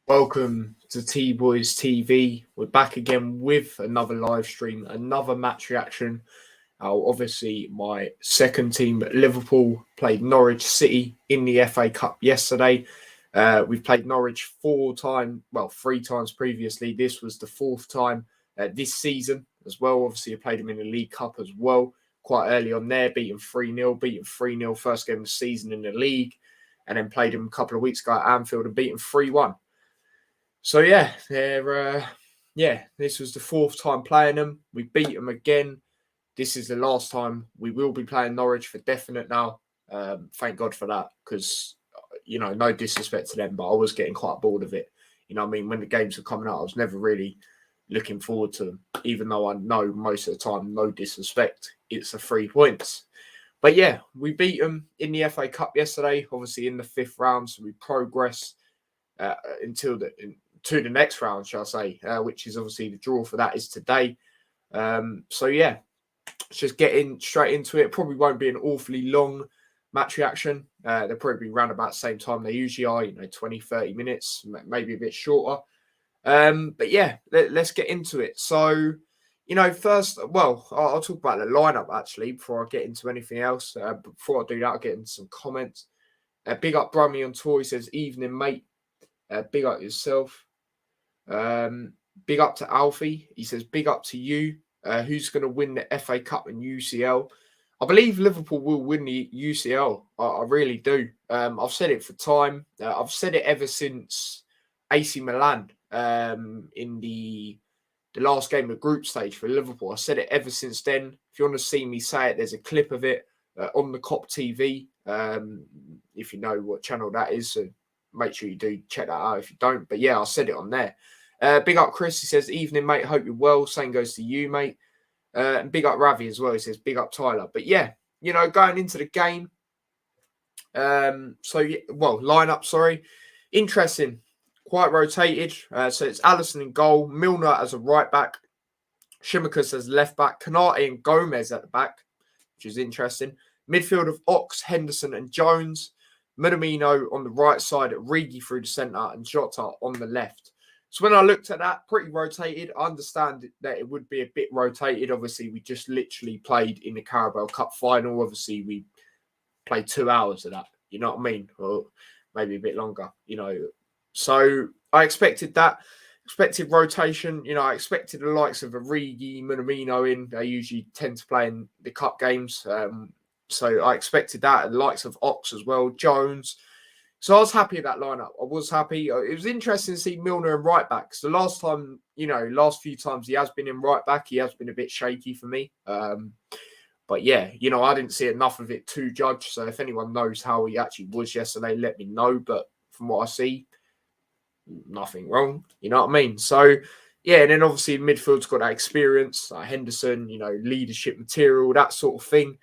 Welcome to T Boys TV. We're back again with another live stream, another match reaction. Obviously, my second team, Liverpool, played Norwich City in the FA Cup yesterday. We've played Norwich three times previously. This was the fourth time this season as well. Obviously, I played them in the League Cup as well, quite early on there, beating 3-0 first game of the season in the league, and then played them a couple of weeks ago at Anfield and beaten 3-1. So this was the fourth time playing them. We beat them again. This is the last time we will be playing Norwich for definite now. Thank God for that, because no disrespect to them, but I was getting quite bored of it. When the games were coming out, I was never really looking forward to them, even though I know most of the time, no disrespect, it's the 3 points. But yeah, we beat them in the FA Cup yesterday, obviously in the fifth round, so we progress to the next round, shall I say, which is obviously the draw for that is today. Let's just get straight into it. Probably won't be an awfully long match reaction. They'll probably be around about the same time they usually are, 20, 30 minutes, maybe a bit shorter. But yeah, let's get into it. So, first, I'll talk about the lineup actually before I get into anything else. But before I do that, I'll get into some comments. Big up Brummy on tour. He says, "Evening, mate. Big up yourself. Big up to Alfie." He says, "Big up to you. Who's going to win the FA Cup and UCL?" I believe Liverpool will win the UCL. I really do. I've said it for time. I've said it ever since AC Milan in the last game of group stage for Liverpool. I said it ever since then. If you want to see me say it, there's a clip of it on the COP TV. If you know what channel that is, so make sure you do check that out if you don't. But yeah, I said it on there. Big up Chris. He says, "Evening, mate. Hope you're well." Same goes to you, mate. And big up Ravi as well. He says, "Big up Tyler." But yeah, going into the game. Lineup, sorry. Interesting. Quite rotated. So it's Allison in goal, Milner as a right back, Shimikas as left back, Kanate and Gomez at the back, which is interesting. Midfield of Ox, Henderson and Jones. Minamino on the right side, Rigi through the centre, and Jota on the left. So when I looked at that, pretty rotated. I understand that it would be a bit rotated. Obviously, we just literally played in the Carabao Cup final. Obviously, we played 2 hours of that. You know what I mean? Or maybe a bit longer, So I expected that. Expected rotation. I expected the likes of Origi, Minamino in. They usually tend to play in the cup games. So I expected that. And the likes of Ox as well, Jones. So I was happy with that lineup. I was happy. It was interesting to see Milner in right back. So last few times he has been in right back, he has been a bit shaky for me. But yeah, I didn't see enough of it to judge. So if anyone knows how he actually was yesterday, let me know. But from what I see, nothing wrong. You know what I mean? So yeah, and then obviously midfield's got that experience, like Henderson, leadership material, that sort of thing.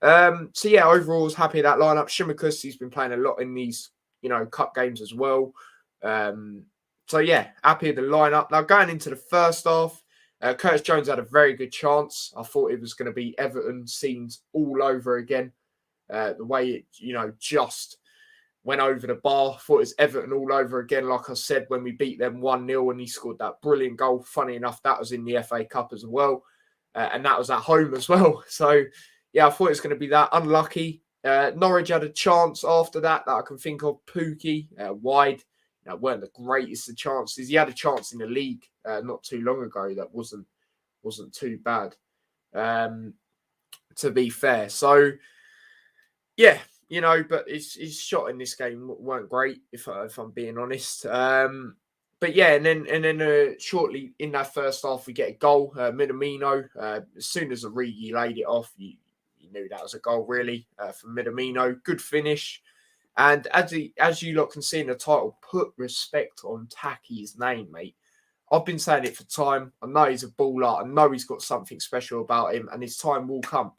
So yeah, overall, I was happy with that lineup. Shimikas, he's been playing a lot in these, cup games as well. So yeah, happy with the lineup. Now going into the first half, Curtis Jones had a very good chance. I thought it was going to be Everton scenes all over again. The way it, just went over the bar. Thought it was Everton all over again. Like I said, when we beat them 1-0 and he scored that brilliant goal. Funny enough, that was in the FA Cup as well. And that was at home as well. So yeah, I thought it was going to be that. Unlucky. Norwich had a chance after that I can think of. Pookie, wide. Weren't the greatest of chances. He had a chance in the league not too long ago that wasn't too bad, to be fair. So, yeah, but his shot in this game weren't great, if I'm being honest. But yeah, and then shortly in that first half, we get a goal. Minamino, as soon as Origi laid it off, you knew that was a goal, really, from Minamino. Good finish. And as you lot can see in the title, put respect on TAKI'S name, mate. I've been saying it for time. I know he's a baller. I know he's got something special about him, and his time will come.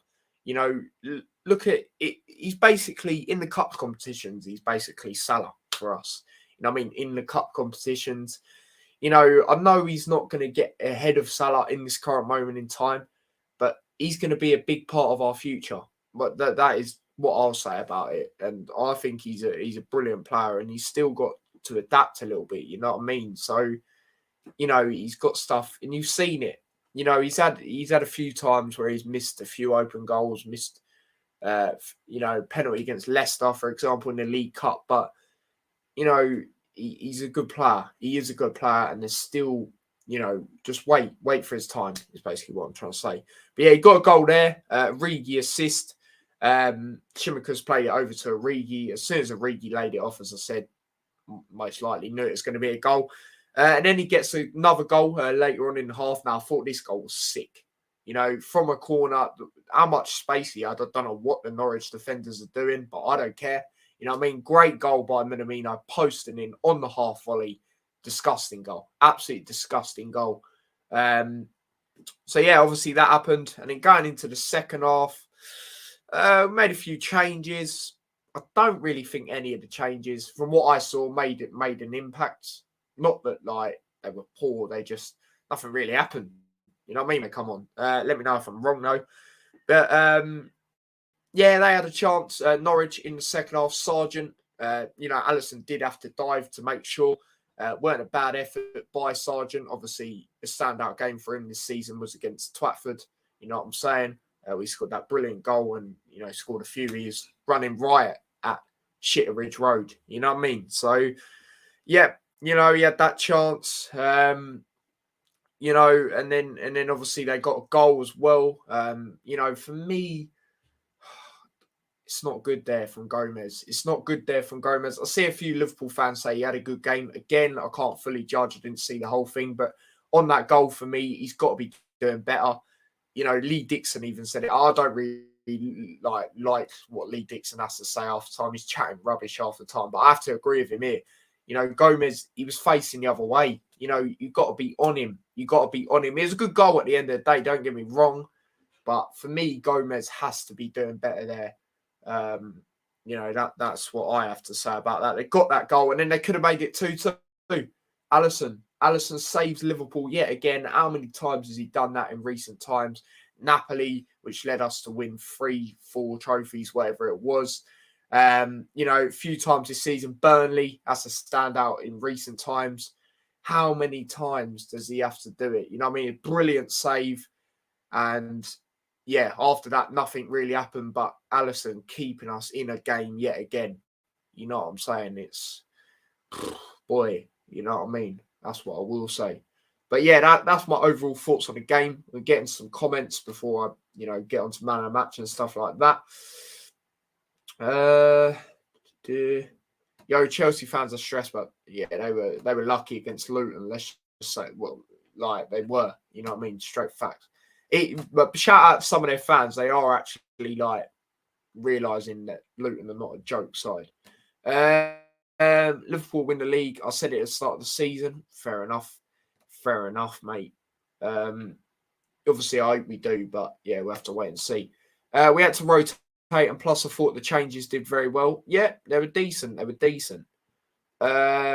Look at it. He's basically, in the cup competitions, he's basically Salah for us. In the cup competitions, I know he's not going to get ahead of Salah in this current moment in time, but he's going to be a big part of our future. But that is what I'll say about it. And I think he's a brilliant player, and he's still got to adapt a little bit. You know what I mean? So, you know, he's got stuff, and you've seen it. You know, he's had a few times where he's missed a few open goals, missed you know, penalty against Leicester, for example, in the League Cup. But you know, he's a good player. He is a good player, and there's still, you know, just wait for his time is basically what I'm trying to say. But yeah, he got a goal there. Origi assist. Shimaka's played it over to Origi. As soon as Origi laid it off, as I said, most likely knew it was going to be a goal. And then he gets another goal later on in the half. Now, I thought this goal was sick. You know, from a corner, how much space he had, I don't know what the Norwich defenders are doing, but I don't care. You know what I mean? Great goal by Minamino, posting in on the half volley. Disgusting goal. Absolutely disgusting goal. So, yeah, obviously that happened. And then going into the second half, made a few changes. I don't really think any of the changes, from what I saw, made an impact. Not that, like, they were poor. They just, nothing really happened. You know what I mean? Come on. Let me know if I'm wrong, though. But, yeah, they had a chance. Norwich in the second half. Sargent, you know, Alisson did have to dive to make sure. Weren't a bad effort by Sargent. Obviously, a standout game for him this season was against Twatford. You know what I'm saying? We scored that brilliant goal and, you know, scored a few. He was running riot at Shitteridge Road. You know what I mean? So, yeah, you know, he had that chance. You know, and then obviously they got a goal as well. You know, for me, it's not good there from Gomez. It's not good there from Gomez. I see a few Liverpool fans say he had a good game. Again, I can't fully judge. I didn't see the whole thing. But on that goal, for me, he's got to be doing better. You know, Lee Dixon even said it. I don't really like what Lee Dixon has to say after time. He's chatting rubbish after time. But I have to agree with him here. You know, Gomez, he was facing the other way. You know, you've got to be on him. You've got to be on him. It was a good goal at the end of the day. Don't get me wrong. But for me, Gomez has to be doing better there. You know, that's what I have to say about that. They got that goal, and then they could have made it 2-2. Alisson saves Liverpool yet again. How many times has he done that in recent times? Napoli, which led us to win 3-4 trophies, whatever it was. You know, a few times this season. Burnley, that's a standout in recent times. How many times does he have to do it? You know what I mean? A brilliant save. And yeah, after that, nothing really happened, but Alisson keeping us in a game yet again. You know what I'm saying? It's, boy, you know what I mean? That's what I will say. But yeah, that's my overall thoughts on the game. We're getting some comments before I, you know, get onto man of the match and stuff like that. Yo, Chelsea fans are stressed, but yeah, they were lucky against Luton. Let's just say, well, like they were, you know what I mean? Straight facts. But shout out to some of their fans. They are actually like realising that Luton are not a joke side. Liverpool win the league. I said it at the start of the season. Fair enough, mate. Obviously, I hope we do, but yeah, we'll have to wait and see. We had to rotate, and plus, I thought the changes did very well. Yeah, they were decent. I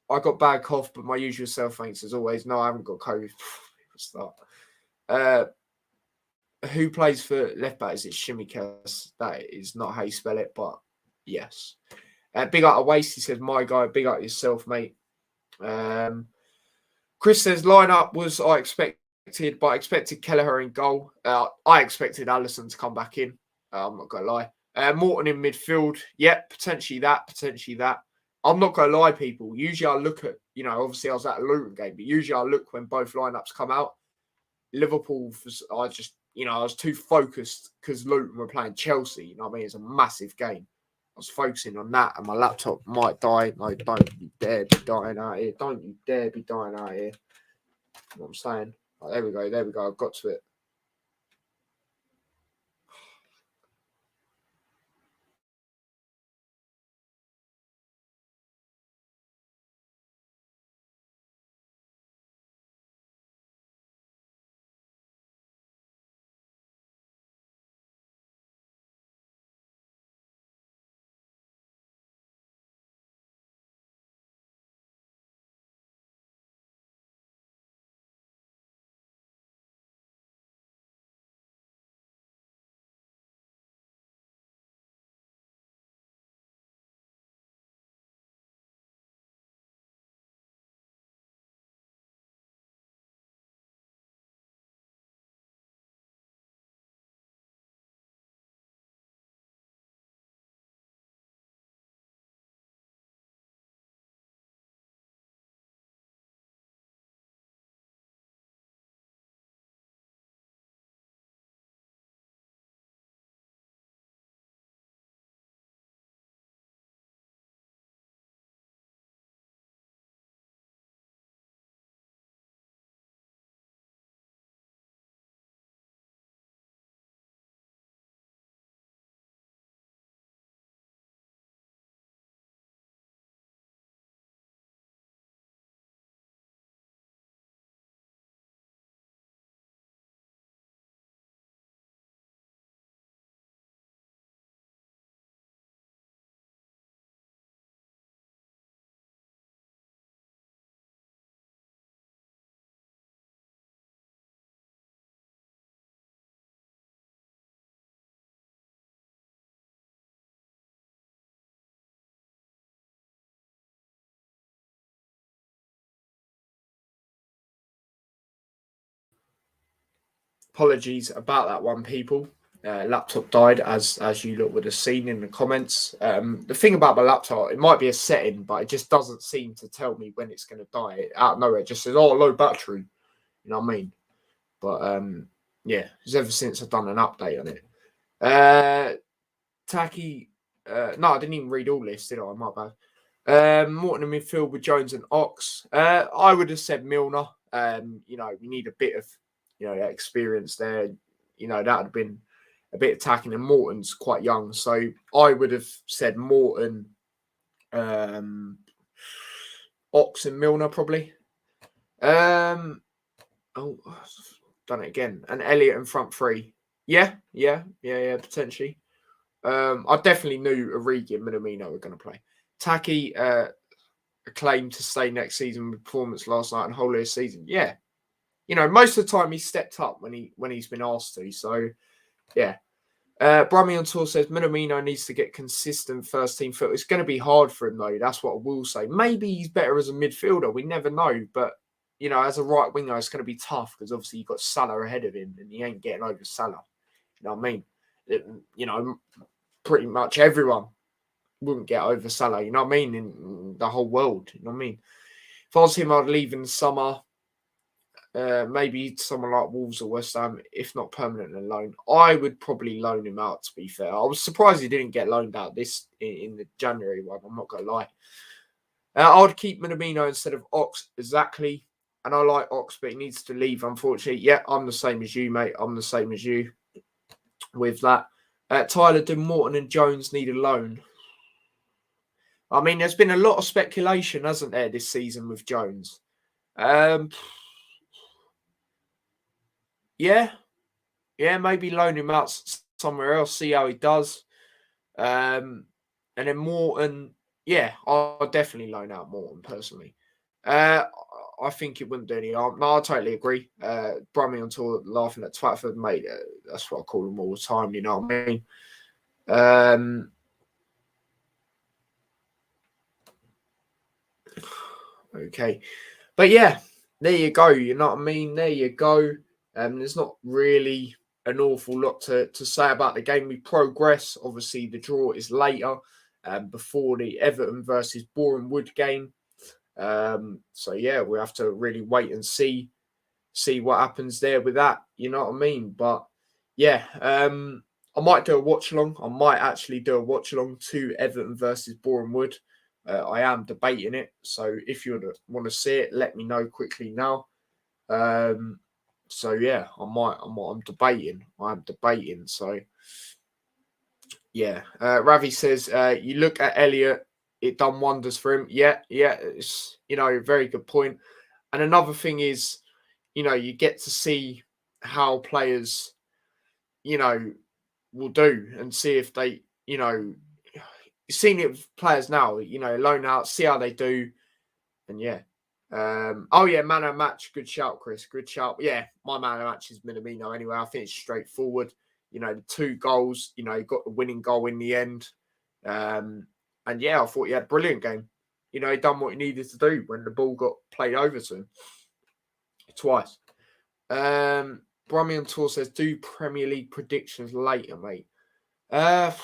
got bad cough, but my usual self thanks as always. No, I haven't got COVID. Start. Who plays for left back? Is it Shimikas? That is not how you spell it, but yes. Big up a waste. He says, "My guy, big up yourself, mate." Chris says, "Lineup was I expected, but I expected Kelleher in goal. I expected Alisson to come back in. I'm not gonna lie. Morton in midfield. Yeah, potentially that. I'm not gonna lie, people. Usually I look at, you know, obviously I was at a Luton game, but usually I look when both lineups come out. Liverpool, I just, you know, I was too focused because Luton were playing Chelsea. You know what I mean? It's a massive game. I was focusing on that, and my laptop might die. No, don't you dare be dying out here. Don't you dare be dying out here. You know what I'm saying? Right, there we go. I've got to it. Apologies about that one, people. Laptop died, as you lot would have seen in the comments. The thing about my laptop, it might be a setting, but it just doesn't seem to tell me when it's going to die. Out of nowhere, it just says, "Oh, low battery." You know what I mean? But yeah, it's ever since I've done an update on it. Taki, no, I didn't even read all this, did I? My bad. Morton in midfield with Jones and Ox. I would have said Milner. You know, we need a bit of, you know, experience there. You know, that would have been a bit attacking, and Morton's quite young, so I would have said Morton, Ox and Milner probably. Oh, done it again. And Elliott in front three. Yeah, potentially. I definitely knew Origi and Minamino were going to play. Taki claimed to stay next season with performance last night and whole of the season. Yeah, you know, most of the time he stepped up when he's been asked to. So yeah. Brummy on tour says Minamino needs to get consistent first team foot. It's going to be hard for him though. That's what I will say. Maybe he's better as a midfielder. We never know, but you know, as a right winger, it's going to be tough because obviously you've got Salah ahead of him, and he ain't getting over Salah. You know what I mean? You know, pretty much everyone wouldn't get over Salah. You know what I mean? In the whole world. You know what I mean? If I was him, I'd leave in the summer. Maybe someone like Wolves or West Ham, if not permanent and loan. I would probably loan him out, to be fair. I was surprised he didn't get loaned out this in the January one. I'm not going to lie. I would keep Minamino instead of Ox, exactly. And I like Ox, but he needs to leave, unfortunately. Yeah, I'm the same as you, mate. I'm the same as you with that. Tyler, do Morton and Jones need a loan? I mean, there's been a lot of speculation, hasn't there, this season with Jones? Yeah, maybe loan him out somewhere else, see how he does. And then Morton, yeah, I'll definitely loan out Morton personally. I think it wouldn't do any harm. No, I totally agree. Brummy on tour laughing at Twatford, mate. That's what I call him all the time, you know what I mean? Okay. But yeah, there you go. You know what I mean? There you go. There's not really an awful lot to say about the game. We progress. Obviously, the draw is later before the Everton versus Boreham Wood game. So yeah, we have to really wait and see what happens there with that. You know what I mean? But yeah, I might do a watch along. I might actually do a watch along to Everton versus Boreham Wood. I am debating it. So if you want to see it, let me know quickly now. So yeah, I'm debating. So yeah, Ravi says you look at Elliott, it done wonders for him. Yeah, it's, you know, a very good point. And another thing is, you know, you get to see how players, you know, will do and see if they, you know, you've seen it with players now, you know, loan out, see how they do, and yeah. Oh yeah, man of match. Good shout, Chris. Good shout. Yeah, my man of match is Minamino anyway. I think it's straightforward. You know, the 2 goals, you know, he got the winning goal in the end. And yeah, I thought he had a brilliant game. You know, he done what he needed to do when the ball got played over to him. Twice. Brummy on tour says, do Premier League predictions later, mate. The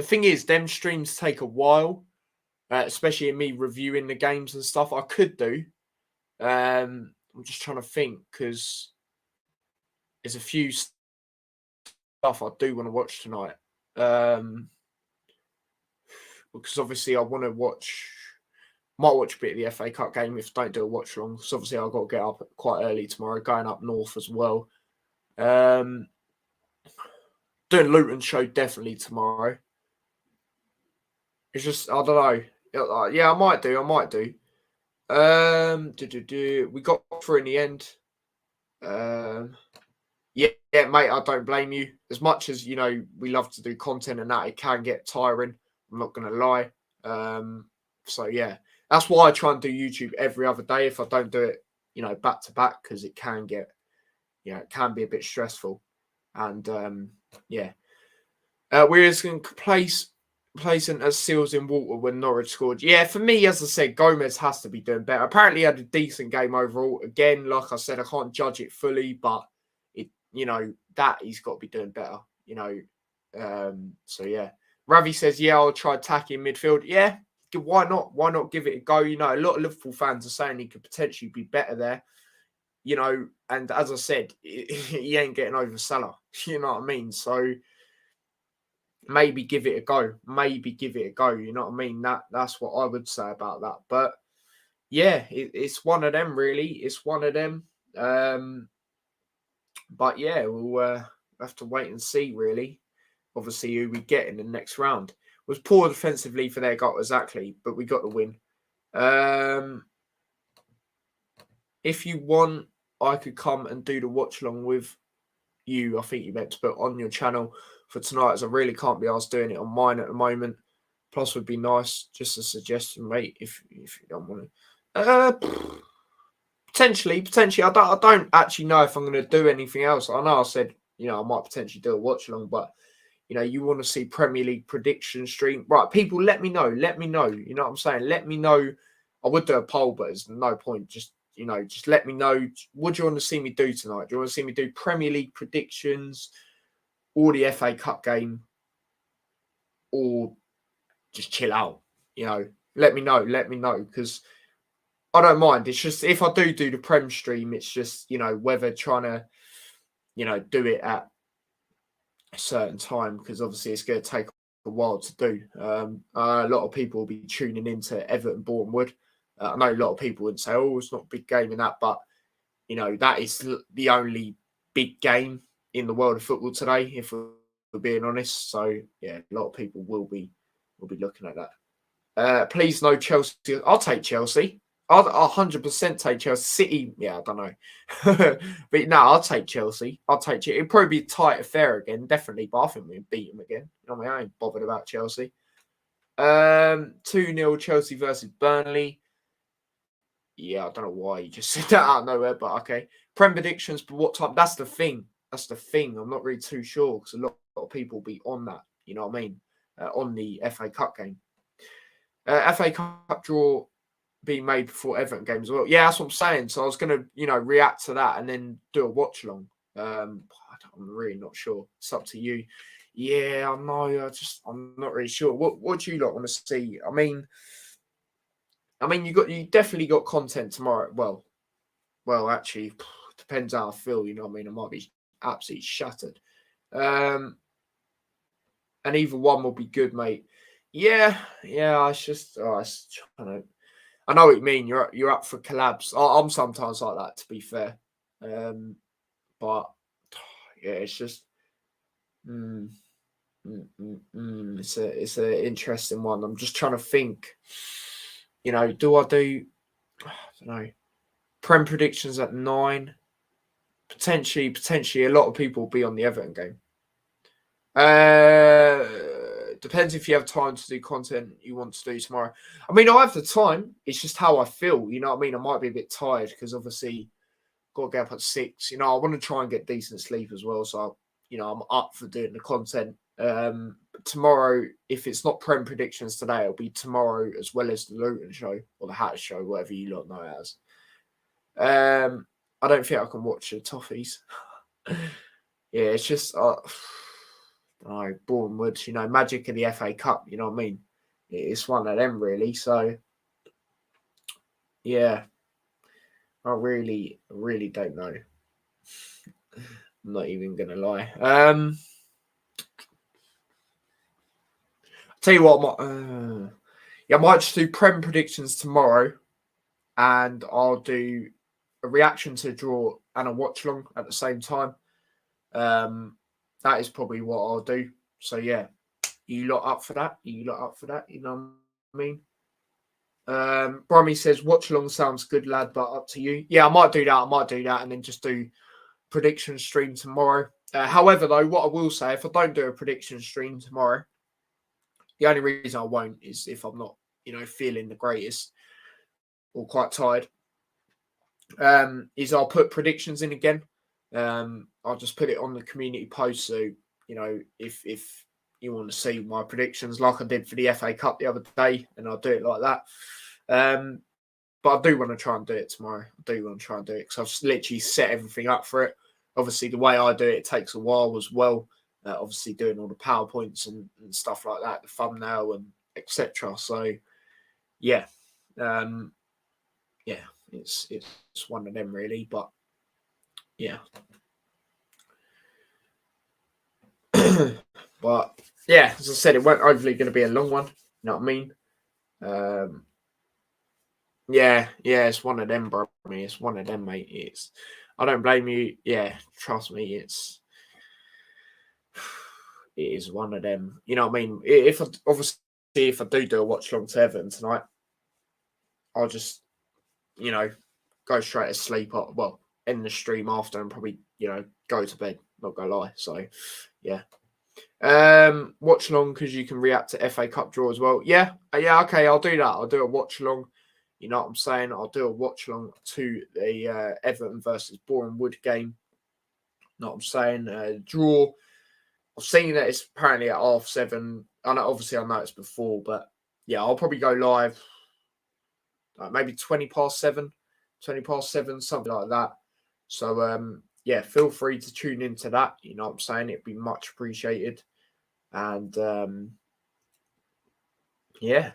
thing is, them streams take a while. Especially in me reviewing the games and stuff. I could do. I'm just trying to think because there's a few stuff I do want to watch tonight. Because obviously I want to might watch a bit of the FA Cup game if I don't do a watch long. Because obviously I've got to get up quite early tomorrow, going up north as well. Doing Luton show definitely tomorrow. It's just, I don't know. Yeah, I might do. We got through in the end. Yeah, mate, I don't blame you. As much as, you know, we love to do content and that, it can get tiring. I'm not going to lie. So, yeah, that's why I try and do YouTube every other day if I don't do it, you know, back to back, because it can get, you know, it can be a bit stressful. And, yeah. We're just going to placing as seals in water when Norwich scored. Yeah, for me, as I said, Gomez has to be doing better. Apparently, he had a decent game overall. Again, like I said, I can't judge it fully, but that he's got to be doing better. So yeah. Ravi says, yeah, I'll try Taki in midfield. Yeah, why not? Why not give it a go? A lot of Liverpool fans are saying he could potentially be better there. And as I said, he ain't getting over Salah. You know what I mean? So maybe give it a go. Maybe give it a go. You know what I mean? That's what I would say about that. But yeah, it's one of them, really. It's one of them. But yeah, we'll have to wait and see, really. Obviously, who we get in the next round. It was poor defensively for their goal, exactly, but we got the win. If you want, I could come and do the watch along with you. I think you meant to put on your channel for tonight, as I really can't be asked doing it on mine at the moment. Plus, would be nice. Just a suggestion, mate. If you don't want to, potentially. I don't actually know if I'm going to do anything else. I know I said I might potentially do a watch along, but you want to see Premier League prediction stream, right? People, let me know. Let me know. You know what I'm saying? Let me know. I would do a poll, but there's no point. Just let me know. What do you want to see me do tonight? Do you want to see me do Premier League predictions, or the FA Cup game, or just chill out? Let me know. Let me know, because I don't mind. It's just if I do the Prem stream, it's just whether trying to do it at a certain time, because obviously it's going to take a while to do. A lot of people will be tuning into Everton Bournemouth. I know a lot of people would say, "Oh, it's not a big game in that," but that is the only big game in the world of football today, if we're being honest. So yeah, a lot of people will be looking at that. Please no Chelsea. I'll take Chelsea. I'll 100% take Chelsea. City, yeah, I don't know. But no, I'll take Chelsea. It'll probably be a tight affair again, definitely. But I think we'll beat them again. I ain't bothered about Chelsea. 2-0 Chelsea versus Burnley. Yeah, I don't know why you just said that out of nowhere, but okay. Prem predictions, but what time? That's the thing. I'm not really too sure, because a lot of people will be on that. You know what I mean? On the FA Cup game. FA Cup draw being made before Everton games as well. Yeah, that's what I'm saying. So I was going to, react to that and then do a watch along. I'm really not sure. It's up to you. Yeah, I know. I'm not really sure. What do you lot want to see? I mean, you definitely got content tomorrow. Well, actually, depends how I feel. You know what I mean? I might be absolutely shattered. And either one will be good, mate. Yeah. It's just, it's trying to. I know what you mean. You're up for collabs. I'm sometimes like that, to be fair. But yeah, it's just it's an interesting one. I'm just trying to think. Do I do? I don't know. Prem predictions at 9. Potentially, a lot of people will be on the Everton game. Depends if you have time to do content you want to do tomorrow. I mean, I have the time. It's just how I feel. You know what I mean? I might be a bit tired because obviously got to get up at 6. I want to try and get decent sleep as well. So, I'm up for doing the content. Tomorrow, if it's not Prem predictions today, it'll be tomorrow as well as the Luton show or the Hat show, whatever you lot know it as. I don't think I can watch the Toffees. Yeah, it's just Bournemouth, magic of the FA Cup, you know what I mean? It's one of them, really. So, yeah, I really don't know. I'm not even going to lie. I'll tell you what, I might just do Prem predictions tomorrow, and I'll do a reaction to a draw and a watch along at the same time. That is probably what I'll do. So yeah, you lot up for that? You know what I mean? Brommy says watch along sounds good, lad, but up to you. Yeah, I might do that, and then just do prediction stream tomorrow. However, though, what I will say, if I don't do a prediction stream tomorrow, the only reason I won't is if I'm not, feeling the greatest or quite tired. Is I'll put predictions in again. I'll just put it on the community post. So, if you want to see my predictions like I did for the FA Cup the other day, and I'll do it like that. But I do want to try and do it tomorrow. I do want to try and do it because I've literally set everything up for it. Obviously, the way I do it, it takes a while as well. Obviously, doing all the PowerPoints and stuff like that, the thumbnail and etc. So, yeah, um, yeah, it's one of them really. But yeah, but yeah, as I said, it won't overly going to be a long one. You know what I mean? Um, yeah, it's one of them, bro. I mean, it's one of them, mate. I don't blame you. Yeah, trust me, it is one of them. You know what I mean? If I, obviously if I do a watch long to Everton tonight, I'll just go straight to sleep. Well, end the stream after and probably go to bed. Not gonna lie. So yeah. Watch along because you can react to FA Cup draw as well. Yeah, okay, I'll do that. I'll do a watch along. You know what I'm saying? I'll do a watch along to the Everton versus Boreham Wood game. You know what I'm saying? Draw. I've seen that it's apparently at 7:30. I know, obviously, I know it's before, but yeah, I'll probably go live like maybe 7:20, 7:20, something like that. So yeah, feel free to tune into that. You know what I'm saying? It'd be much appreciated. And yeah,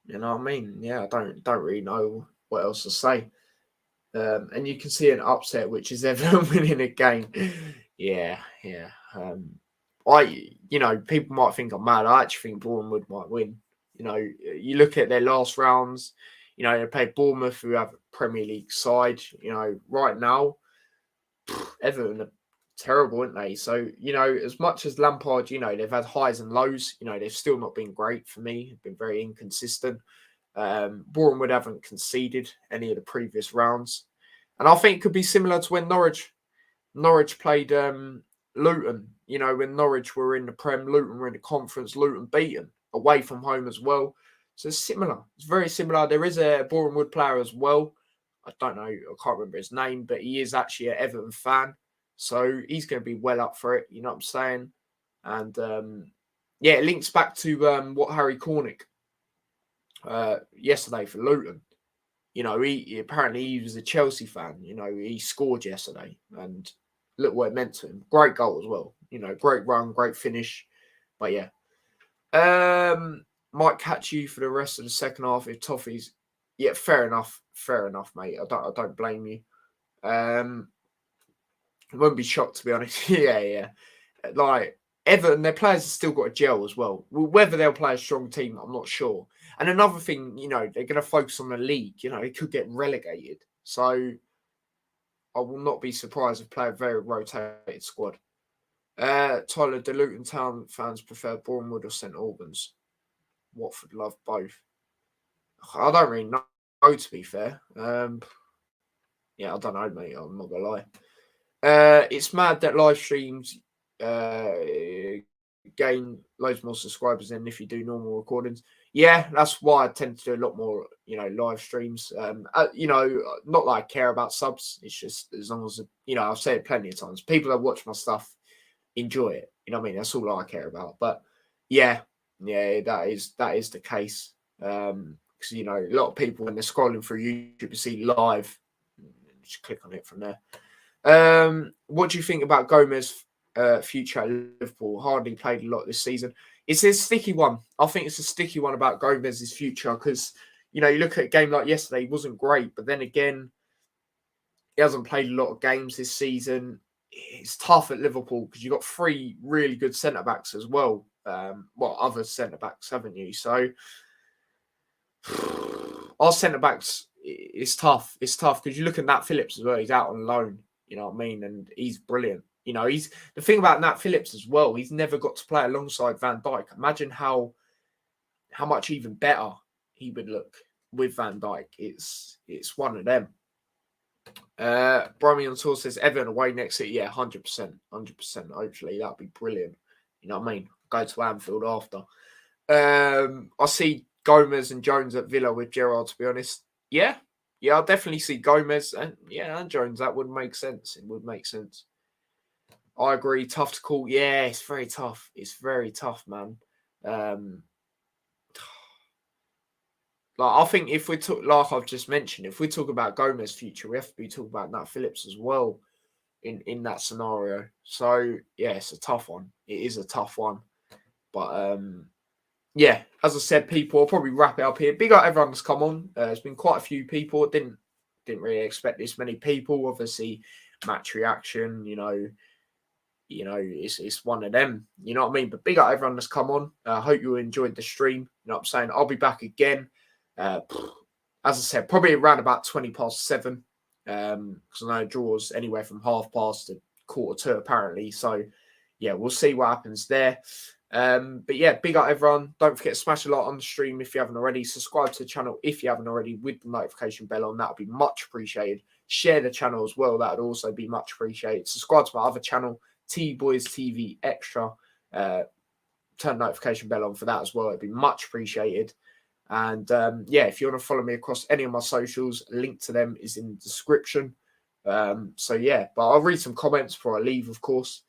you know what I mean? Yeah, I don't really know what else to say. And you can see an upset, which is Everton winning a game. Yeah. People might think I'm mad. I actually think Bournemouth might win. You look at their last rounds. They played Bournemouth, who have a Premier League side. Right now, Everton are terrible, aren't they? So, as much as Lampard, they've had highs and lows, they've still not been great for me. They've been very inconsistent. Bournemouth haven't conceded any of the previous rounds. And I think it could be similar to when Norwich played Luton. When Norwich were in the Prem, Luton were in the Conference, Luton beaten away from home as well. So it's similar. It's very similar. There is a Bournemouth player as well. I don't know. I can't remember his name, but he is actually an Everton fan. So he's going to be well up for it. You know what I'm saying? And yeah, it links back to what Harry Cornick yesterday for Luton. He apparently he was a Chelsea fan. He scored yesterday, and look what it meant to him. Great goal as well. Great run, great finish. But yeah, might catch you for the rest of the second half if Toffee's. Yeah, fair enough, mate. I don't blame you. I wouldn't be shocked to be honest. yeah. Like Everton, their players have still got a gel as well. Whether they'll play a strong team, I'm not sure. And another thing, they're going to focus on the league. It could get relegated. So I will not be surprised if play a very rotated squad. Tyler, the Luton Town fans prefer Bournemouth or St Albans. Watford love both. I don't really know, to be fair. Yeah, I don't know, mate. I'm not going to lie. It's mad that live streams gain loads more subscribers than if you do normal recordings. Yeah, that's why I tend to do a lot more, live streams. Not that I care about subs. It's just as long as I've said it plenty of times. People that watch my stuff enjoy it. You know what I mean? That's all I care about. But yeah, that is the case. Because a lot of people when they're scrolling through YouTube, you see live. Just click on it from there. What do you think about Gomez? Future at Liverpool? Hardly played a lot this season. It's a sticky one. I think it's a sticky one about Gomez's future because you look at a game like yesterday, he wasn't great, but then again, he hasn't played a lot of games this season. It's tough at Liverpool because you've got 3 really good centre backs as well. Other centre backs, haven't you? So our centre backs, it's tough. It's tough because you look at Nat Phillips as well. He's out on loan. You know what I mean? And he's brilliant. He's the thing about Nat Phillips as well. He's never got to play alongside Van Dijk. Imagine how much even better he would look with Van Dijk. It's one of them. Brommy on Tour says Everton away next year. Yeah, 100%. Hopefully that'd be brilliant. You know what I mean? Go to Anfield after. I see Gomez and Jones at Villa with Gerrard. To be honest, yeah, I definitely see Gomez and Jones. That would make sense. It would make sense. I agree. Tough to call. Yeah, it's very tough. It's very tough, man. I think if we talk, like I've just mentioned, if we talk about Gomez's future, we have to be talking about Nat Phillips as well. in that scenario. So yeah, it's a tough one. It is a tough one. But yeah, as I said, people, I'll probably wrap it up here. Big up everyone that's come on. There's been quite a few people. Didn't really expect this many people. Obviously, match reaction, it's one of them. You know what I mean? But big up everyone that's come on. I hope you enjoyed the stream. You know what I'm saying? I'll be back again. As I said, probably around about 7:20. Because I know it draws anywhere from past to 1:45 apparently. So yeah, we'll see what happens there. But yeah, big up everyone. Don't forget to smash a like on the stream if you haven't already. Subscribe to the channel if you haven't already with the notification bell on. That would be much appreciated. Share the channel as well. That would also be much appreciated. Subscribe to my other channel, T Boys TV Extra. Turn the notification bell on for that as well. It'd be much appreciated. And yeah, if you want to follow me across any of my socials, a link to them is in the description. So yeah, but I'll read some comments before I leave, of course.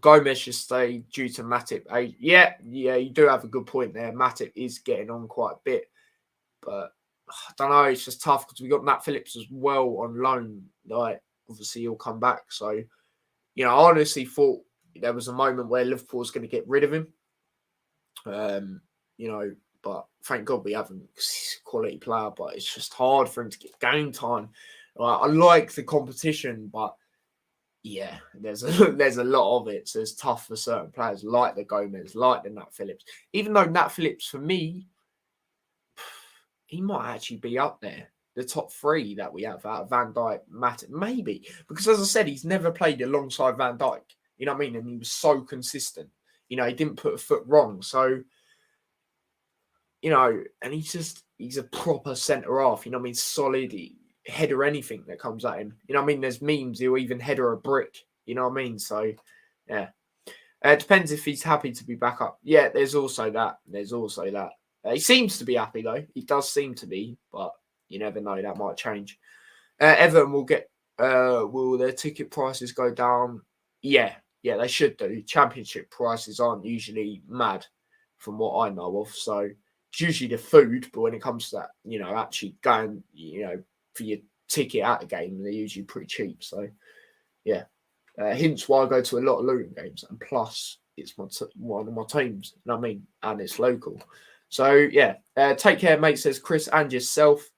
Gomez should stay due to Matip. Yeah, you do have a good point there. Matip is getting on quite a bit, but I don't know. It's just tough because we got Nat Phillips as well on loan. Like, obviously, he'll come back. So, I honestly thought there was a moment where Liverpool was going to get rid of him. But thank God we haven't, because he's a quality player, but it's just hard for him to get game time. I like the competition, but yeah, there's a lot of it. So it's tough for certain players like the Gomez, like the Nat Phillips. Even though Nat Phillips, for me, he might actually be up there. The top three that we have out of Van Dijk, Matip, maybe. Because as I said, he's never played alongside Van Dijk. You know what I mean? And he was so consistent. He didn't put a foot wrong. So, and he's a proper centre-half. You know what I mean? Solid. Header anything that comes at him. You know what I mean? There's memes, he'll even header a brick. You know what I mean? So, yeah. It depends if he's happy to be back up. Yeah, there's also that. He seems to be happy, though. He does seem to be, but you never know. That might change. Everton will get... will their ticket prices go down? Yeah, they should do. Championship prices aren't usually mad, from what I know of. So, it's usually the food, but when it comes to that, actually going, for your ticket at the game, they're usually pretty cheap. So, yeah. Hence why I go to a lot of Luton games. And plus, it's one of my teams. You know what I mean? And it's local. So, yeah. Take care, mate, says Chris, and yourself.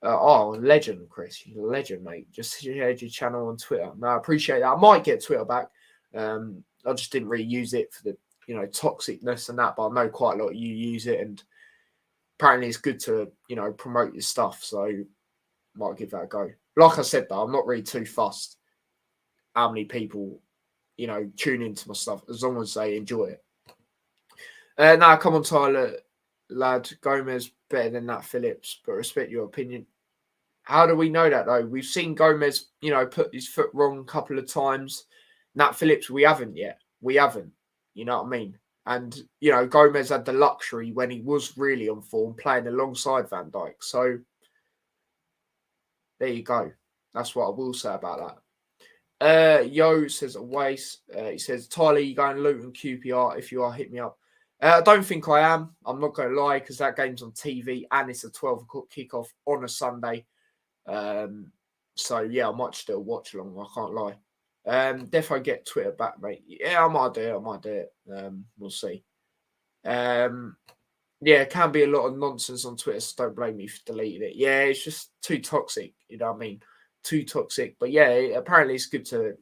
Legend, Chris. You're a legend, mate. Just shared your channel on Twitter. No, I appreciate that. I might get Twitter back. I just didn't really use it for the, toxicness and that. But I know quite a lot of you use it. And apparently it's good to, promote your stuff. So, might give that a go. Like I said, though, I'm not really too fussed how many people, tune into my stuff, as long as they enjoy it. Now, come on, Tyler, lad. Gomez better than Nat Phillips, but respect your opinion. How do we know that, though? We've seen Gomez, put his foot wrong a couple of times. Nat Phillips, we haven't yet. We haven't. You know what I mean? And, Gomez had the luxury when he was really on form, playing alongside Van Dijk. So, there you go. That's what I will say about that. Yo says a waste. He says, Tyler, you going Luton QPR? If you are, hit me up. I don't think I am. I'm not going to lie, because that game's on TV and it's a 12 o'clock kickoff on a Sunday. So, yeah, I might still watch along. I can't lie. Defo get Twitter back, mate. Yeah, I might do it. We'll see. Yeah, it can be a lot of nonsense on Twitter, so don't blame me for deleting it. Yeah, it's just too toxic, you know what I mean? Too toxic. But yeah, apparently it's good to,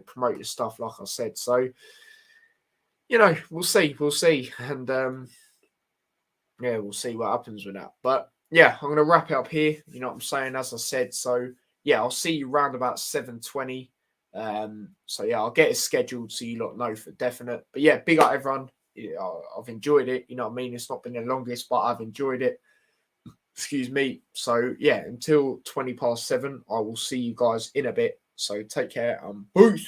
promote your stuff, like I said. So, we'll see. And yeah, we'll see what happens with that. But yeah, I'm going to wrap it up here. You know what I'm saying? As I said, so yeah, I'll see you round about 7:20. So yeah, I'll get it scheduled so you lot know for definite. But yeah, big up everyone. Yeah, I've enjoyed it. You know what I mean? It's not been the longest, but I've enjoyed it. Excuse me. So yeah, until 7:20, I will see you guys in a bit. So take care and peace.